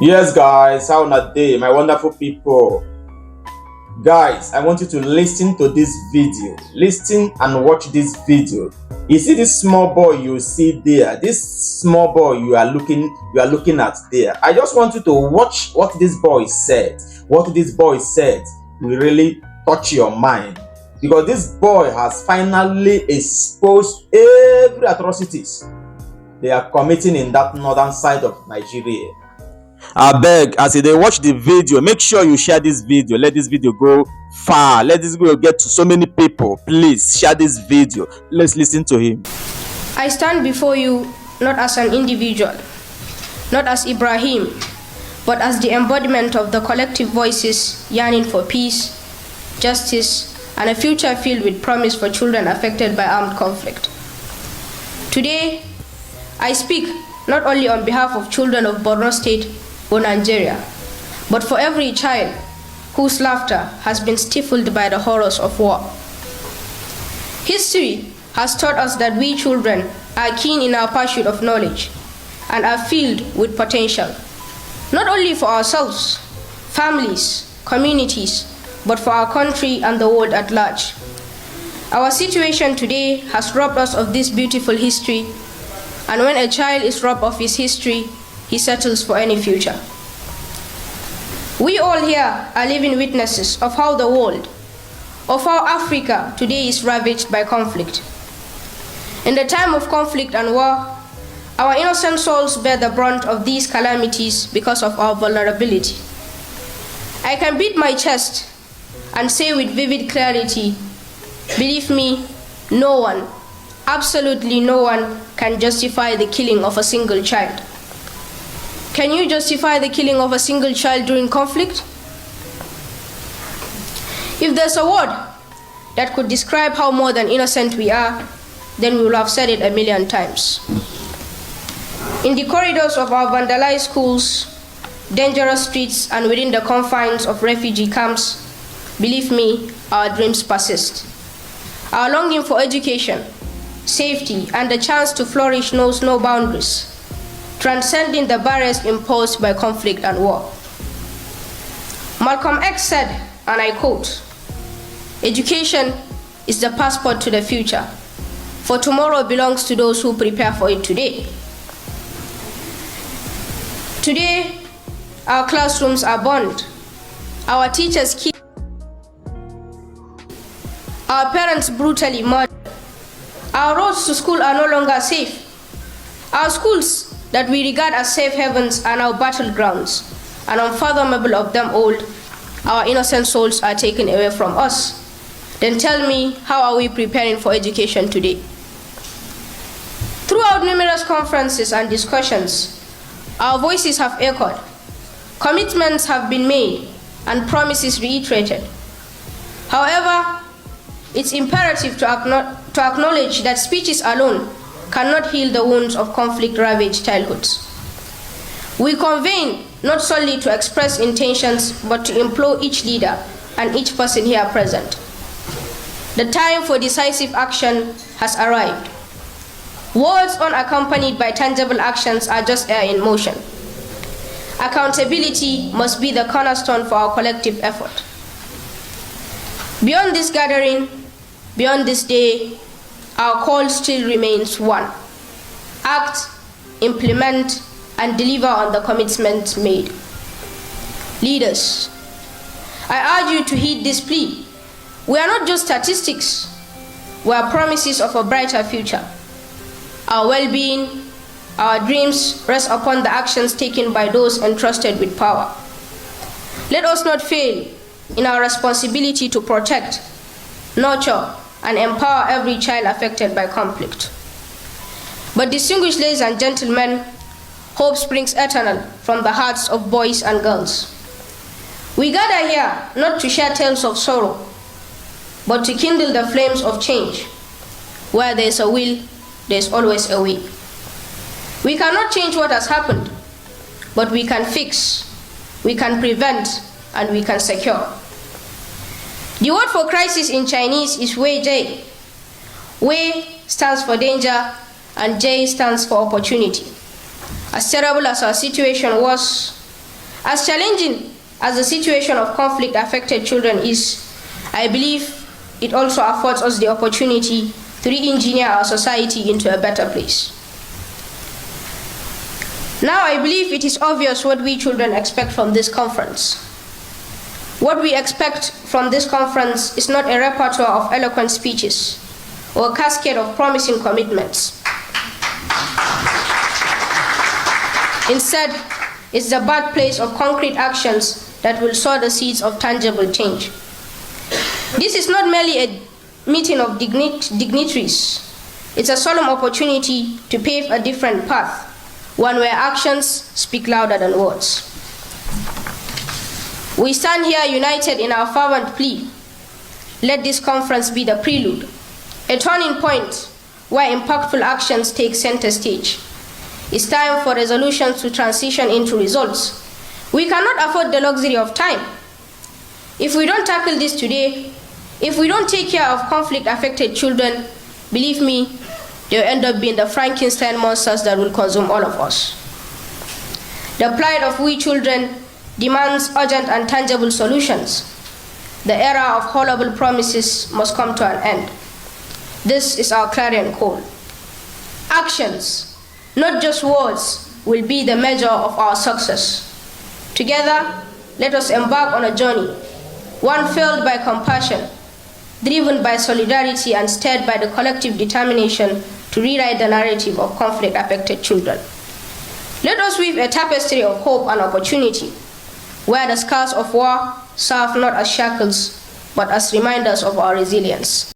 Yes, guys, how na day, my wonderful people. Guys, I want you to listen to this video. Listen and watch this video. You see this small boy you see there, this small boy you are looking at there. I just want you to watch what this boy said. What this boy said will really touch your mind because this boy has finally exposed every atrocities they are committing in that northern side of Nigeria. Abeg, as you dey watch the video, make sure you share this video. Let this video go far. Let this video get to so many people. Please share this video. Let's listen to him. I stand before you not as an individual, not as Ibrahim, but as the embodiment of the collective voices yearning for peace, justice, and a future filled with promise for children affected by armed conflict. Today, I speak not only on behalf of children of Borno State or Nigeria, but for every child whose laughter has been stifled by the horrors of war. History has taught us that we children are keen in our pursuit of knowledge and are filled with potential, not only for ourselves, families, communities, but for our country and the world at large. Our situation today has robbed us of this beautiful history, and when a child is robbed of his history, he settles for any future. We all here are living witnesses of how the world, of how Africa today is ravaged by conflict. In the time of conflict and war, our innocent souls bear the brunt of these calamities because of our vulnerability. I can beat my chest and say with vivid clarity, believe me, no one, absolutely no one, can justify the killing of a single child. Can you justify the killing of a single child during conflict? If there's a word that could describe how more than innocent we are, then we will have said it a million times. In the corridors of our vandalized schools, dangerous streets, and within the confines of refugee camps, believe me, our dreams persist. Our longing for education, safety, and the chance to flourish knows no boundaries, transcending the barriers imposed by conflict and war. Malcolm X said, and I quote, "Education is the passport to the future, for tomorrow belongs to those who prepare for it today." Today, our classrooms are burned, our teachers killed, our parents brutally murdered, our roads to school are no longer safe, our schools that we regard as safe havens are now battlegrounds, and unfathomable of them all, our innocent souls are taken away from us. Then tell me, how are we preparing for education today? Throughout numerous conferences and discussions, our voices have echoed, commitments have been made, and promises reiterated. However, it's imperative to acknowledge that speeches alone cannot heal the wounds of conflict-ravaged childhoods. We convene not solely to express intentions, but to implore each leader and each person here present. The time for decisive action has arrived. Words unaccompanied by tangible actions are just air in motion. Accountability must be the cornerstone for our collective effort. Beyond this gathering, beyond this day, our call still remains one: act, implement, and deliver on the commitments made. Leaders, I urge you to heed this plea. We are not just statistics, we are promises of a brighter future. Our well-being, our dreams rest upon the actions taken by those entrusted with power. Let us not fail in our responsibility to protect, nurture, and empower every child affected by conflict. But distinguished ladies and gentlemen, hope springs eternal from the hearts of boys and girls. We gather here not to share tales of sorrow, but to kindle the flames of change. Where there is a will, there is always a way. We cannot change what has happened, but we can fix, we can prevent, and we can secure. The word for crisis in Chinese is Wei Jie. Wei stands for danger, and J stands for opportunity. As terrible as our situation was, As challenging as the situation of conflict-affected children is, I believe it also affords us the opportunity to re-engineer our society into a better place. Now I believe it is obvious what we children expect from this conference. What we expect from this conference is not a repertoire of eloquent speeches or a cascade of promising commitments. Instead, it's the birthplace of concrete actions that will sow the seeds of tangible change. This is not merely a meeting of dignitaries. It's a solemn opportunity to pave a different path, one where actions speak louder than words. We stand here united in our fervent plea. Let this conference be the prelude, a turning point where impactful actions take center stage. It's time for resolutions to transition into results. We cannot afford the luxury of time. If we don't tackle this today, if we don't take care of conflict-affected children, believe me, they'll end up being the Frankenstein monsters that will consume all of us. The plight of we children demands urgent and tangible solutions. The era of horrible promises must come to an end. This is our clarion call. Actions, not just words, will be the measure of our success. Together, let us embark on a journey, one filled by compassion, driven by solidarity and stirred by the collective determination to rewrite the narrative of conflict-affected children. Let us weave a tapestry of hope and opportunity, where the scars of war serve not as shackles, but as reminders of our resilience.